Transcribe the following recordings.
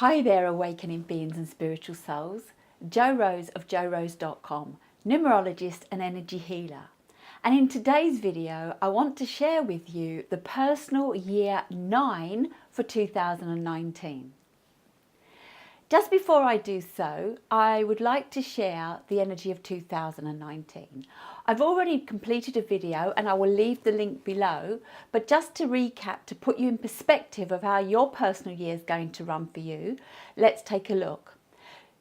Hi there, awakening beings and spiritual souls. Jo Rose of jorose.com, numerologist and energy healer. And in today's video, I want to share with you the personal year 9 for 2019. Just before I do so, I would like to share the energy of 2019. I've already completed a video and I will leave the link below, but just to recap, to put you in perspective of how your personal year is going to run for you, let's take a look.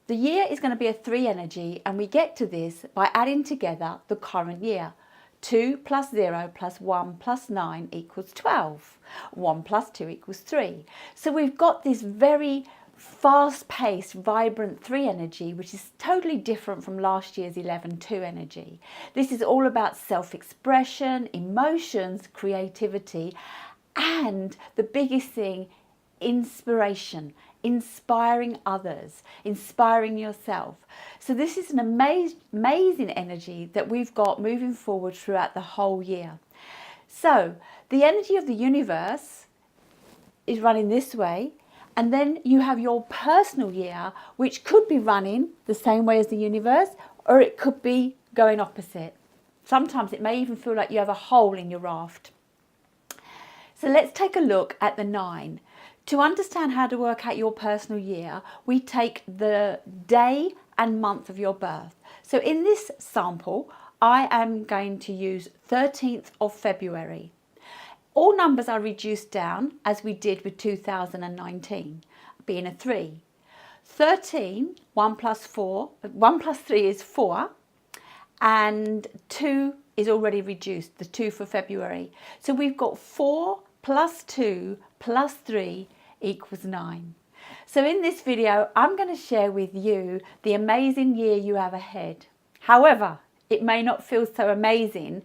The year is going to be a 3 energy, and we get to this by adding together the current year. 2 plus 0 plus 1 plus 9 equals 12. 1 plus 2 equals 3. So we've got this very fast-paced, vibrant 3 energy, which is totally different from last year's 11-2 energy. This is all about self-expression, emotions, creativity, and the biggest thing, inspiration, inspiring others, inspiring yourself. So this is an amazing energy that we've got moving forward throughout the whole year. So the energy of the universe is running this way. And then you have your personal year, which could be running the same way as the universe, or it could be going opposite. Sometimes it may even feel like you have a hole in your raft. So let's take a look at the 9. To understand how to work out your personal year, we take the day and month of your birth. So in this sample, I am going to use 13th of February. All numbers are reduced down as we did with 2019, being a 3. 13, 1 plus 3 is 4, and 2 is already reduced, the 2 for February. So we've got 4 plus 2 plus 3 equals 9. So in this video, I'm going to share with you the amazing year you have ahead. However, it may not feel so amazing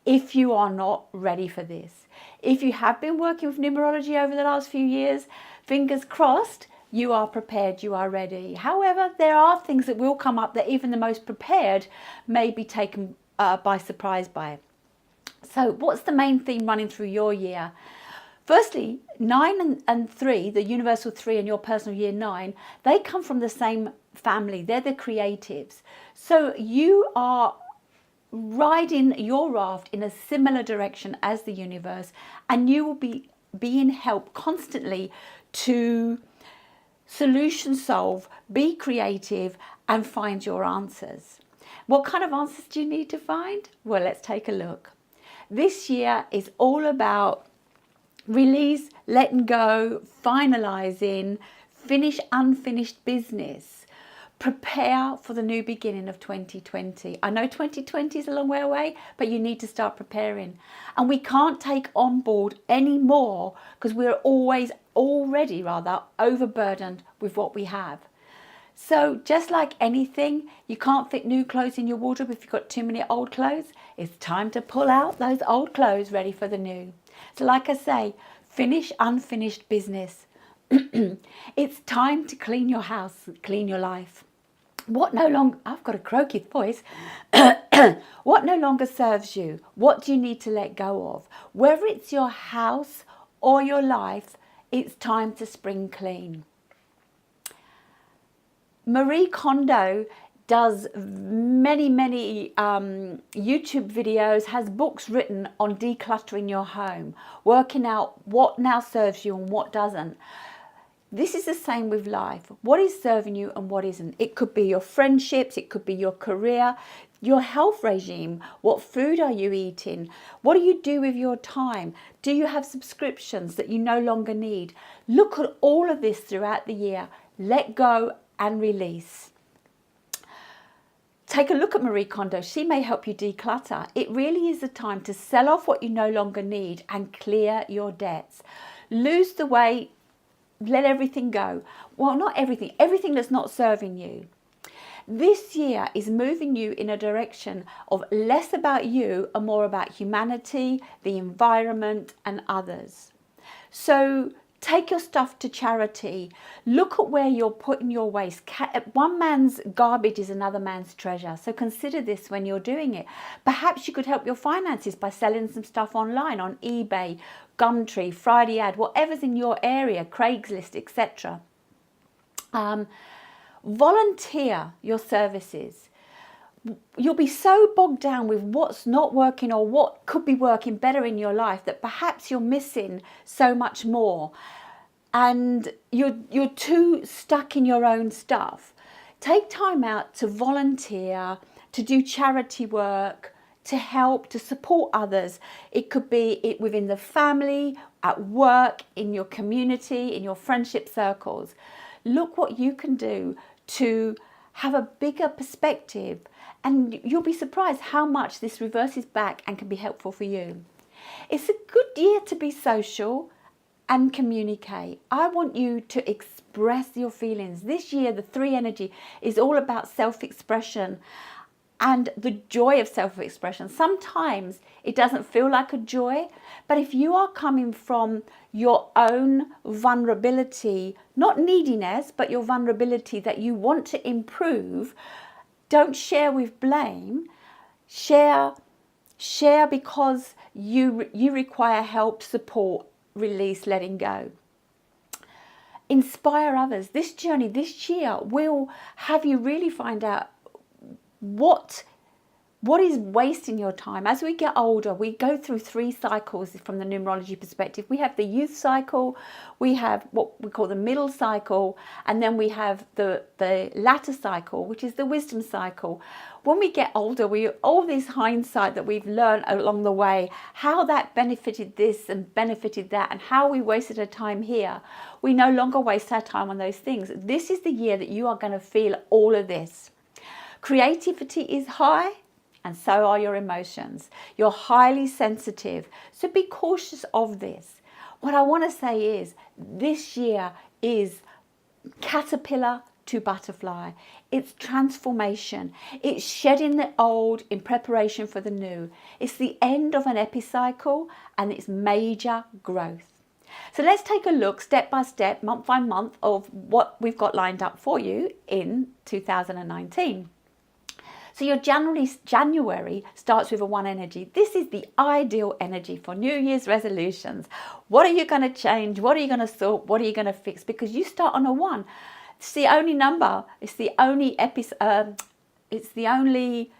if you are not ready for this. If you have been working with numerology over the last few years, fingers crossed, you are prepared, you are ready. However, there are things that will come up that even the most prepared may be taken by surprise by. So what's the main theme running through your year? Firstly, 9 and 3, the universal 3 and your personal year 9, they come from the same family. They're the creatives. So you are riding your raft in a similar direction as the universe, and you will be being helped constantly to solution solve, be creative, and find your answers. What kind of answers do you need to find? Well, let's take a look. This year is all about release, letting go, finalizing, finish unfinished business. Prepare for the new beginning of 2020. I know 2020 is a long way away, but you need to start preparing. And we can't take on board any more because we're already overburdened with what we have. So just like anything, you can't fit new clothes in your wardrobe if you've got too many old clothes. It's time to pull out those old clothes ready for the new. So like I say, finish unfinished business. It's time to clean your house, clean your life. I've got a croaky voice. What no longer serves you? What do you need to let go of? Whether it's your house or your life, it's time to spring clean. Marie Kondo does many YouTube videos, has books written on decluttering your home, working out what now serves you and what doesn't. This is the same with life. What is serving you and what isn't? It could be your friendships, it could be your career, your health regime. What food are you eating? What do you do with your time? Do you have subscriptions that you no longer need? Look at all of this throughout the year. Let go and release. Take a look at Marie Kondo. She may help you declutter. It really is the time to sell off what you no longer need and clear your debts. Lose the weight. Let everything go. Well, not everything. Everything that's not serving you. This year is moving you in a direction of less about you and more about humanity, the environment, and others. So take your stuff to charity. Look at where you're putting your waste. One man's garbage is another man's treasure. So consider this when you're doing it. Perhaps you could help your finances by selling some stuff online on eBay, Gumtree, Friday Ad, whatever's in your area, Craigslist, etc. Volunteer your services. You'll be so bogged down with what's not working or what could be working better in your life that perhaps you're missing so much more, and you're too stuck in your own stuff. Take time out to volunteer, to do charity work, to help, to support others. It could be within the family, at work, in your community, in your friendship circles. Look what you can do to have a bigger perspective, and you'll be surprised how much this reverses back and can be helpful for you. It's a good year to be social and communicate. I want you to express your feelings. This year, the 3 energy is all about self-expression and the joy of self-expression. Sometimes it doesn't feel like a joy, but if you are coming from your own vulnerability, not neediness, but your vulnerability that you want to improve, don't share with blame. Share because you require help, support, release, letting go. Inspire others. This journey, this year, will have you really find out what is wasting your time. As we get older, we go through 3 cycles from the numerology perspective. We have the youth cycle, we have what we call the middle cycle, and then we have the latter cycle, which is the wisdom cycle. When we get older, all this hindsight that we've learned along the way, how that benefited this and benefited that, and how we wasted our time here, we no longer waste our time on those things. This is the year that you are going to feel all of this. Creativity is high, and so are your emotions. You're highly sensitive, so be cautious of this. What I want to say is, this year is caterpillar to butterfly. It's transformation. It's shedding the old in preparation for the new. It's the end of an epicycle, and it's major growth. So let's take a look step by step, month by month, of what we've got lined up for you in 2019. So your January starts with a 1 energy. This is the ideal energy for New Year's resolutions. What are you going to change? What are you going to sort? What are you going to fix? Because you start on a 1. It's the only number. It's the only it's the only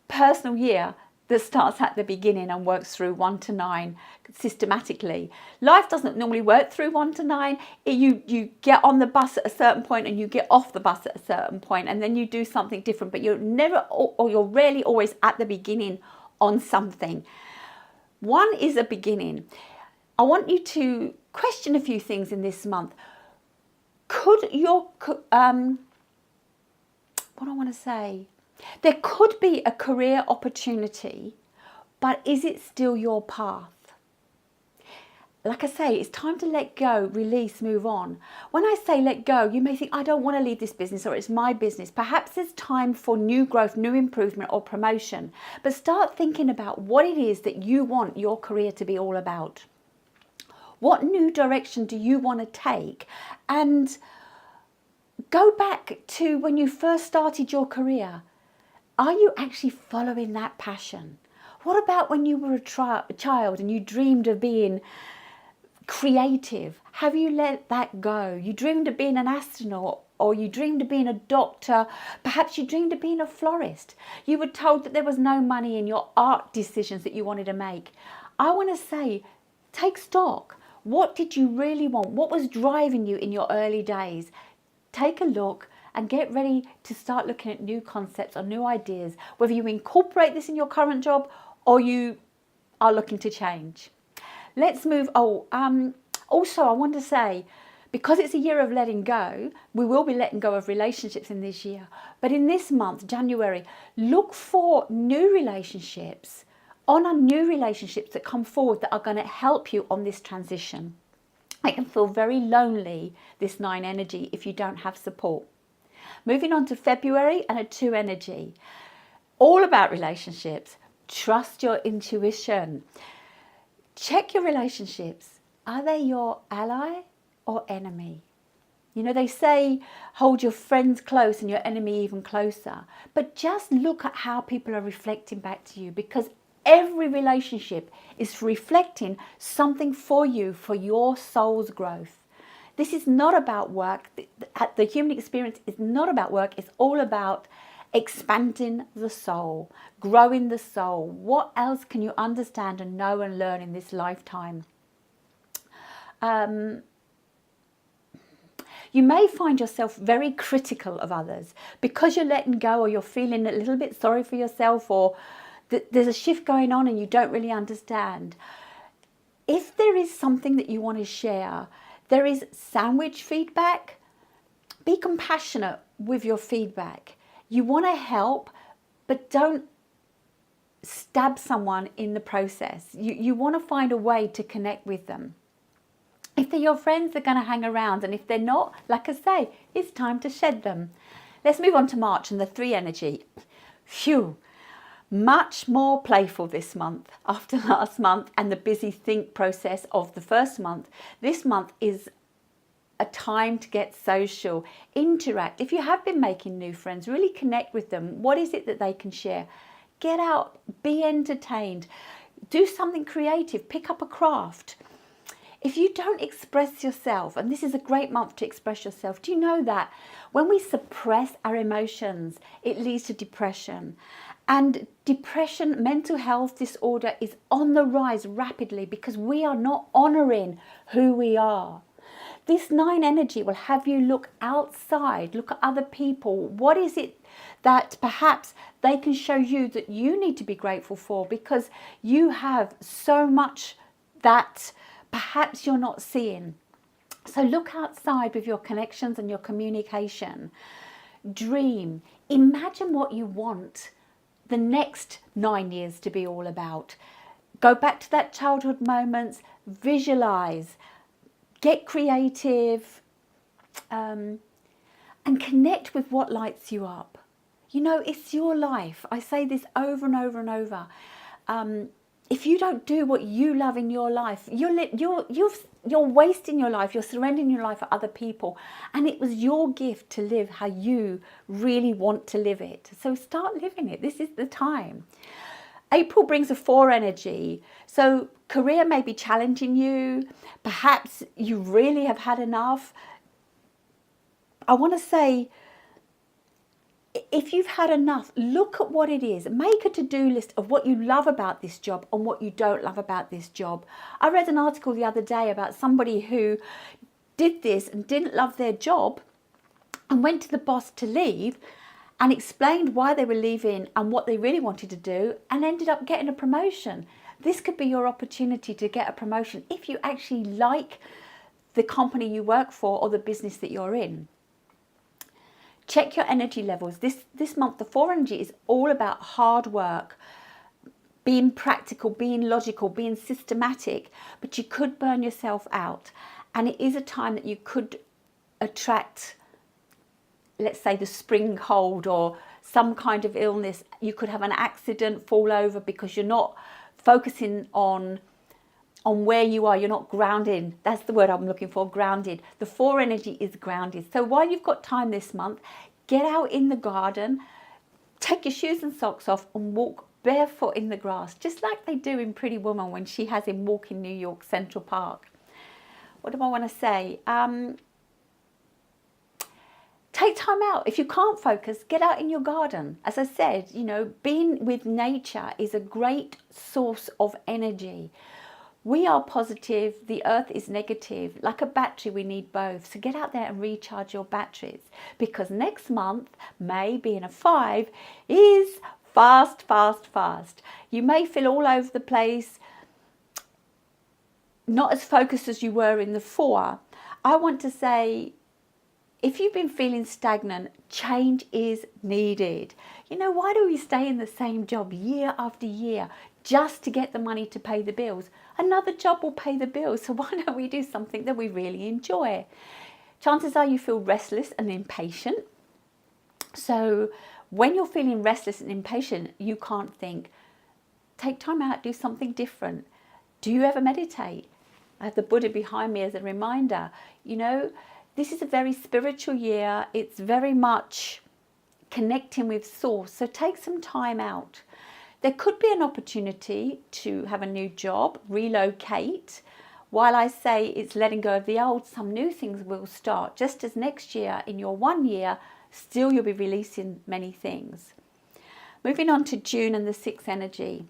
personal year that starts at the beginning and works through 1 to 9 systematically. Life doesn't normally work through 1 to 9. You get on the bus at a certain point and you get off the bus at a certain point, and then you do something different, but you're never, or you're rarely always at the beginning on something. 1 is a beginning. I want you to question a few things in this month. Could your, what I want to say, there could be a career opportunity, but is it still your path? Like I say, it's time to let go, release, move on. When I say let go, you may think, I don't want to leave this business, or it's my business. Perhaps there's time for new growth, new improvement, or promotion. But start thinking about what it is that you want your career to be all about. What new direction do you want to take? And go back to when you first started your career. Are you actually following that passion? What about when you were a child and you dreamed of being creative? Have you let that go? You dreamed of being an astronaut, or you dreamed of being a doctor. Perhaps you dreamed of being a florist. You were told that there was no money in your art decisions that you wanted to make. I want to say, take stock. What did you really want? What was driving you in your early days? Take a look and get ready to start looking at new concepts or new ideas, whether you incorporate this in your current job or you are looking to change. Let's move. Also, I want to say, because it's a year of letting go, we will be letting go of relationships in this year. But in this month, January, look for new relationships, honor new relationships that come forward that are going to help you on this transition. It can feel very lonely, this 9 energy, if you don't have support. Moving on to February and a 2 energy. All about relationships. Trust your intuition. Check your relationships. Are they your ally or enemy? You know, they say hold your friends close and your enemy even closer. But just look at how people are reflecting back to you, because every relationship is reflecting something for you, for your soul's growth. This is not about work. The human experience is not about work. It's all about expanding the soul, growing the soul. What else can you understand and know and learn in this lifetime? You may find yourself very critical of others because you're letting go, or you're feeling a little bit sorry for yourself, or there's a shift going on and you don't really understand. If there is something that you want to share, there is sandwich feedback. Be compassionate with your feedback. You want to help, but don't stab someone in the process. You want to find a way to connect with them. If they're your friends, they're going to hang around. And if they're not, like I say, it's time to shed them. Let's move on to March and the 3 energy. Phew. Much more playful this month after last month and the busy think process of the first month. This month is a time to get social, interact. If you have been making new friends, really connect with them. What is it that they can share? Get out, be entertained, do something creative, pick up a craft. If you don't express yourself, and this is a great month to express yourself, do you know that when we suppress our emotions, it leads to depression? And depression, mental health disorder is on the rise rapidly because we are not honouring who we are. This 9 energy will have you look outside, look at other people. What is it that perhaps they can show you that you need to be grateful for, because you have so much that perhaps you're not seeing. So look outside with your connections and your communication. Dream. Imagine what you want the next 9 years to be all about. Go back to that childhood moments, visualize, get creative, and connect with what lights you up. You know, it's your life. I say this over and over and over. If you don't do what you love in your life, you're wasting your life. You're surrendering your life for other people. And it was your gift to live how you really want to live it. So start living it. This is the time. April brings a 4 energy. So career may be challenging you. Perhaps you really have had enough. I want to say, if you've had enough, look at what it is. Make a to-do list of what you love about this job and what you don't love about this job. I read an article the other day about somebody who did this and didn't love their job and went to the boss to leave and explained why they were leaving and what they really wanted to do, and ended up getting a promotion. This could be your opportunity to get a promotion if you actually like the company you work for or the business that you're in. Check your energy levels. This month, the 4 energy is all about hard work, being practical, being logical, being systematic, but you could burn yourself out. And it is a time that you could attract, let's say, the spring cold or some kind of illness. You could have an accident, fall over, because you're not focusing on where you are. You're not grounded. That's the word I'm looking for, grounded. The 4 energy is grounded. So while you've got time this month, get out in the garden, take your shoes and socks off and walk barefoot in the grass, just like they do in Pretty Woman when she has him walk in New York Central Park. What do I want to say? Take time out. If you can't focus, get out in your garden. As I said, you know, being with nature is a great source of energy. We are positive, the earth is negative. Like a battery, we need both. So get out there and recharge your batteries, because next month, May being a 5, is fast, fast, fast. You may feel all over the place, not as focused as you were in the 4. I want to say, if you've been feeling stagnant, change is needed. You know, why do we stay in the same job year after year just to get the money to pay the bills? Another job will pay the bills, so why don't we do something that we really enjoy? Chances are you feel restless and impatient. So when you're feeling restless and impatient, you can't think. Take time out, do something different. Do you ever meditate? I have the Buddha behind me as a reminder. You know, this is a very spiritual year. It's very much connecting with Source. So take some time out. There could be an opportunity to have a new job, relocate. while I say it's letting go of the old, some new things will start. Just as next year, in your 1 year, still you'll be releasing many things. Moving on to June and the 6th energy.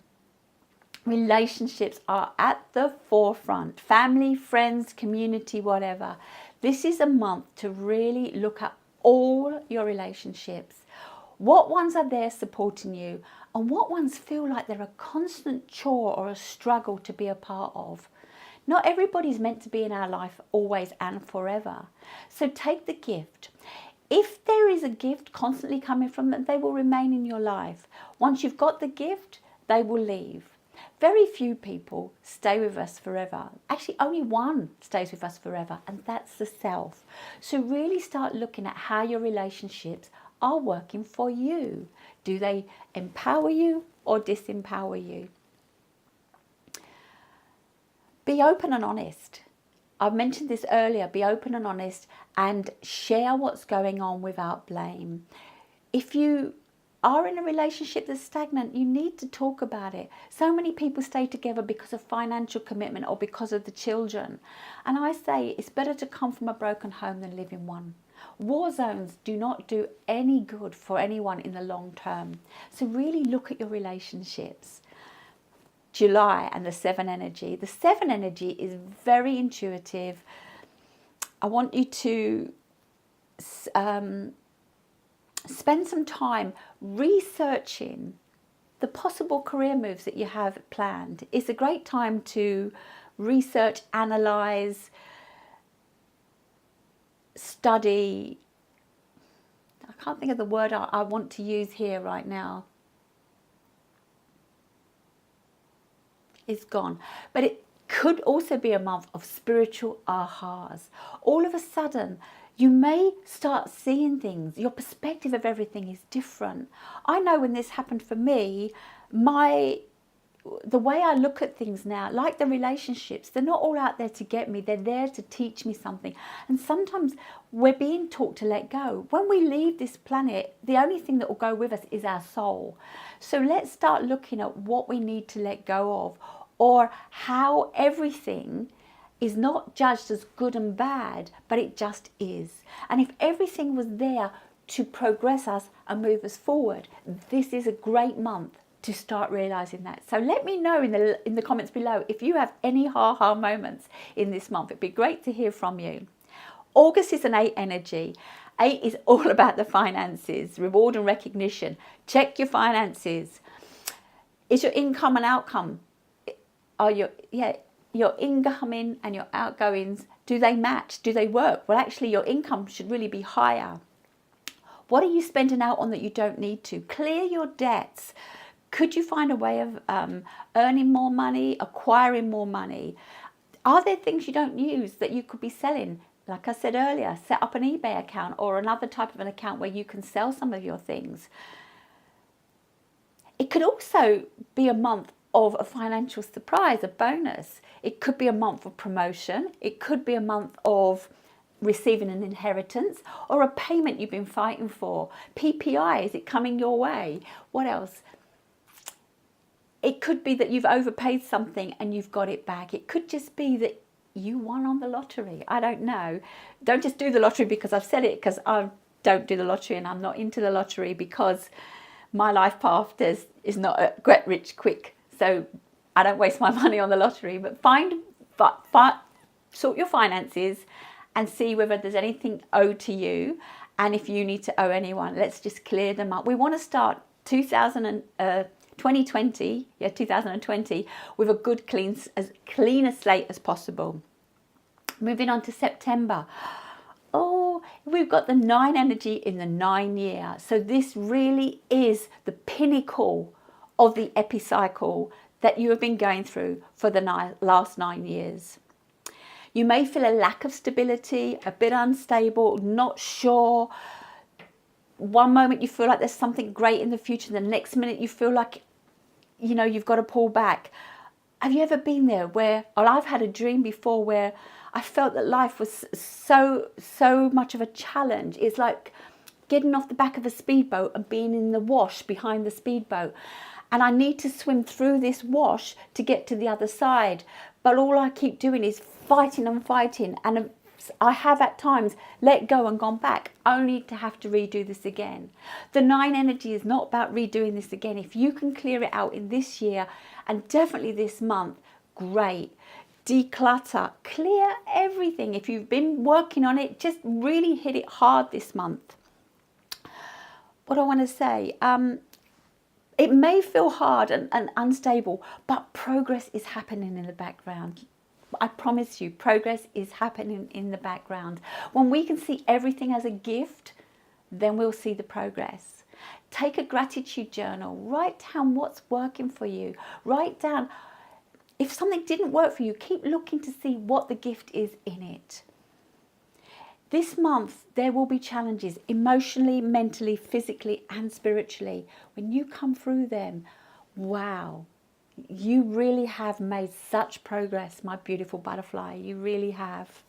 Relationships are at the forefront. Family, friends, community, whatever. This is a month to really look at all your relationships. What ones are there supporting you, and what ones feel like they're a constant chore or a struggle to be a part of. Not everybody's meant to be in our life always and forever. So take the gift. If there is a gift constantly coming from them, they will remain in your life. Once you've got the gift, they will leave. Very few people stay with us forever. Actually, only one stays with us forever, and that's the self. So really start looking at how your relationships are working for you. Do they empower you or disempower you? Be open and honest. I've mentioned this earlier. Be open and honest and share what's going on without blame. If you are in a relationship that's stagnant, you need to talk about it. So many people stay together because of financial commitment or because of the children. And I say it's better to come from a broken home than live in one. War zones do not do any good for anyone in the long term. So really look at your relationships. July and the 7 energy. The 7 energy is very intuitive. I want you to spend some time researching the possible career moves that you have planned. It's a great time to research, analyze, study. I can't think of the word I want to use here right now. It's gone. But it could also be a month of spiritual ahas. All of a sudden, you may start seeing things. Your perspective of everything is different. I know when this happened for me, the way I look at things now, like the relationships, they're not all out there to get me. They're there to teach me something. And sometimes we're being taught to let go. When we leave this planet, the only thing that will go with us is our soul. So let's start looking at what we need to let go of, or how everything is not judged as good and bad, but it just is. And if everything was there to progress us and move us forward, this is a great month to start realizing that. So let me know in the comments below if you have any ha-ha moments in this month. It'd be great to hear from you. August is an 8 energy. 8 is all about the finances, reward and recognition. Check your finances. Is your income and outcome? Your incoming and your outgoings, do they match? Do they work? Well, actually, your income should really be higher. What are you spending out on that you don't need to? Clear your debts. Could you find a way of earning more money, acquiring more money? Are there things you don't use that you could be selling? Like I said earlier, set up an eBay account or another type of an account where you can sell some of your things. It could also be a month of a financial surprise, a bonus. It could be a month of promotion. It could be a month of receiving an inheritance or a payment you've been fighting for. PPI, is it coming your way? What else? It could be that you've overpaid something and you've got it back. It could just be that you won on the lottery. I don't know. Don't just do the lottery because I've said it, because I don't do the lottery and I'm not into the lottery because my life path is not a get rich quick. So I don't waste my money on the lottery, but sort your finances and see whether there's anything owed to you, and if you need to owe anyone, let's just clear them up. We want to start 2020 with a good as clean a slate as possible. Moving on to September. Oh, we've got the 9 energy in the 9 year. So this really is the pinnacle of the epicycle that you have been going through for the last 9 years. You may feel a lack of stability, a bit unstable, not sure. One moment you feel like there's something great in the future, the next minute you feel like, you know, you've got to pull back. Have you ever been there where, well, I've had a dream before where I felt that life was so much of a challenge. It's like getting off the back of a speedboat and being in the wash behind the speedboat. And I need to swim through this wash to get to the other side. but all I keep doing is fighting and fighting, and I have at times let go and gone back, only to have to redo this again. The 9 energy is not about redoing this again. If you can clear it out in this year, and definitely this month, great. Declutter, clear everything. If you've been working on it, just really hit it hard this month. What I want to say, it may feel hard and unstable, but progress is happening in the background. I promise you, progress is happening in the background. When we can see everything as a gift, then we'll see the progress. Take a gratitude journal. Write down what's working for you. Write down, if something didn't work for you, keep looking to see what the gift is in it. This month, there will be challenges emotionally, mentally, physically, and spiritually. When you come through them, wow. You really have made such progress, my beautiful butterfly. You really have.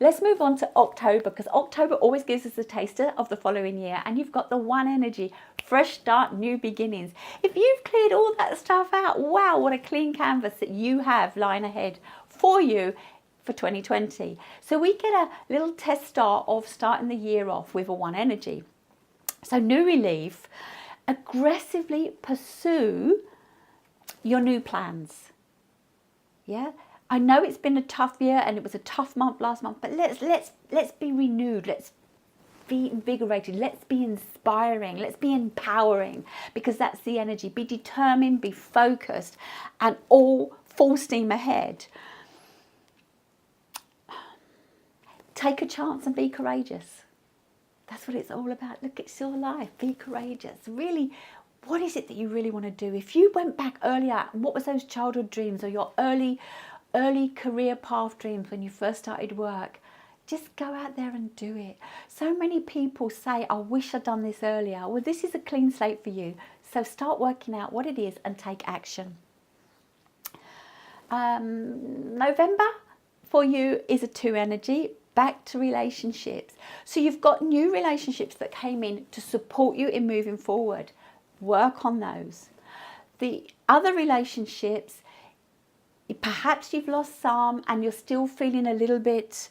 Let's move on to October, because October always gives us a taster of the following year. And you've got the 1 energy, fresh start, new beginnings. If you've cleared all that stuff out, wow, what a clean canvas that you have lying ahead for you for 2020. So we get a little test start of starting the year off with a 1 energy. So new relief, aggressively pursue your new plans. Yeah, I know it's been a tough year and it was a tough month last month, but let's be renewed. Let's be invigorated. Let's be inspiring. Let's be empowering, because that's the energy. Be determined, be focused, and all full steam ahead. Take a chance and be courageous. That's what it's all about. Look, it's your life. Be courageous. Really, what is it that you really want to do? If you went back earlier, what was those childhood dreams or your early career path dreams when you first started work? Just go out there and do it. So many people say, I wish I'd done this earlier. Well, this is a clean slate for you. So start working out what it is and take action. November for you is a 2 energy. Back to relationships. So you've got new relationships that came in to support you in moving forward. Work on those. The other relationships, perhaps you've lost some and you're still feeling a little bit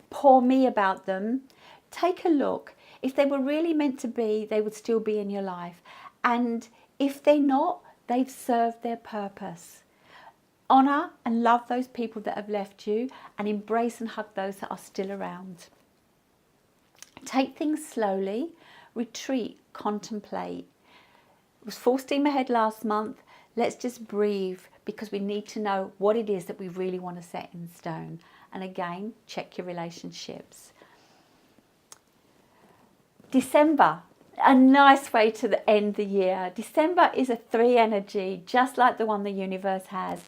poor me about them. Take a look. If they were really meant to be, they would still be in your life. And if they're not, they've served their purpose. Honour and love those people that have left you, and embrace and hug those that are still around. Take things slowly, retreat, contemplate. It was full steam ahead last month. Let's just breathe, because we need to know what it is that we really want to set in stone. And again, check your relationships. December, a nice way to end the year. December is a 3 energy, just like the one the universe has.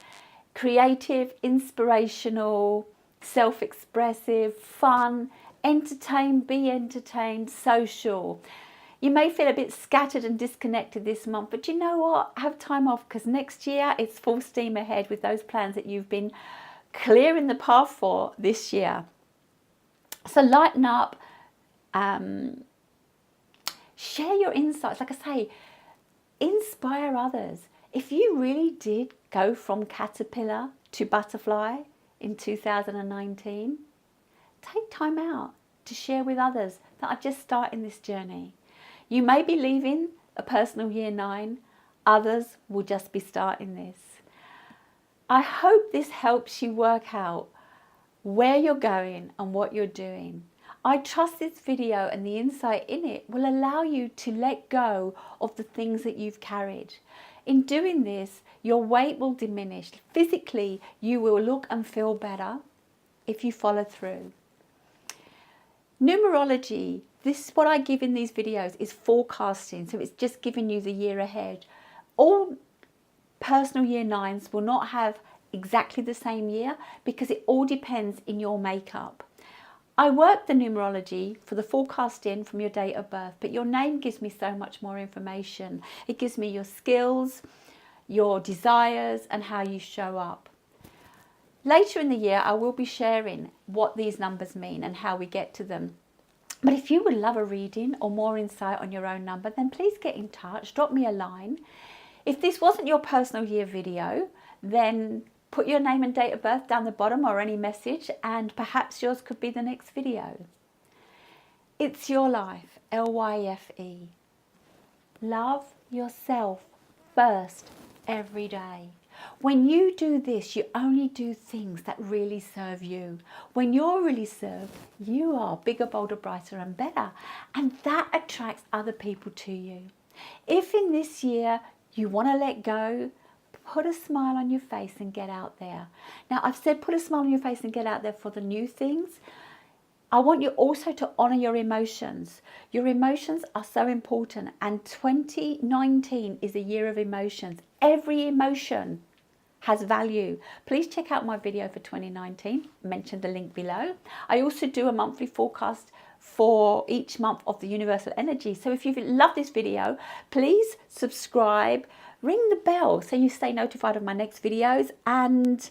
Creative, inspirational, self-expressive, fun, entertain, be entertained, social. You may feel a bit scattered and disconnected this month, but you know what? Have time off, because next year it's full steam ahead with those plans that you've been clearing the path for this year. So lighten up, share your insights. Like I say, inspire others. If you really did go from caterpillar to butterfly in 2019, take time out to share with others that are just starting this journey. You may be leaving a personal year 9, others will just be starting this. I hope this helps you work out where you're going and what you're doing. I trust this video and the insight in it will allow you to let go of the things that you've carried. In doing this, your weight will diminish. Physically, you will look and feel better if you follow through. Numerology, this is what I give in these videos, is forecasting. So it's just giving you the year ahead. All personal year 9s will not have exactly the same year, because it all depends in your makeup. I work the numerology for the forecasting from your date of birth, but your name gives me so much more information. It gives me your skills, your desires, and how you show up. Later in the year, I will be sharing what these numbers mean and how we get to them. But if you would love a reading or more insight on your own number, then please get in touch, drop me a line. If this wasn't your personal year video, then Put your name and date of birth down the bottom or any message, and perhaps yours could be the next video. It's your life, LYFE. Love yourself first every day. When you do this, you only do things that really serve you. When you're really served, you are bigger, bolder, brighter and better. And that attracts other people to you. If in this year you want to let go, put a smile on your face and get out there. Now, I've said put a smile on your face and get out there for the new things. I want you also to honour your emotions. Your emotions are so important, and 2019 is a year of emotions. Every emotion has value. Please check out my video for 2019. Mention the link below. I also do a monthly forecast for each month of the universal energy. So if you love this video, please subscribe, ring the bell so you stay notified of my next videos, and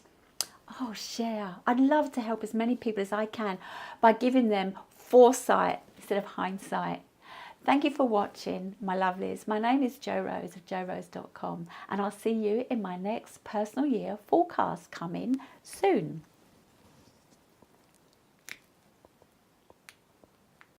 share. I'd love to help as many people as I can by giving them foresight instead of hindsight. Thank you for watching, my lovelies. My name is Jo Rose of jorose.com, and I'll see you in my next personal year forecast coming soon.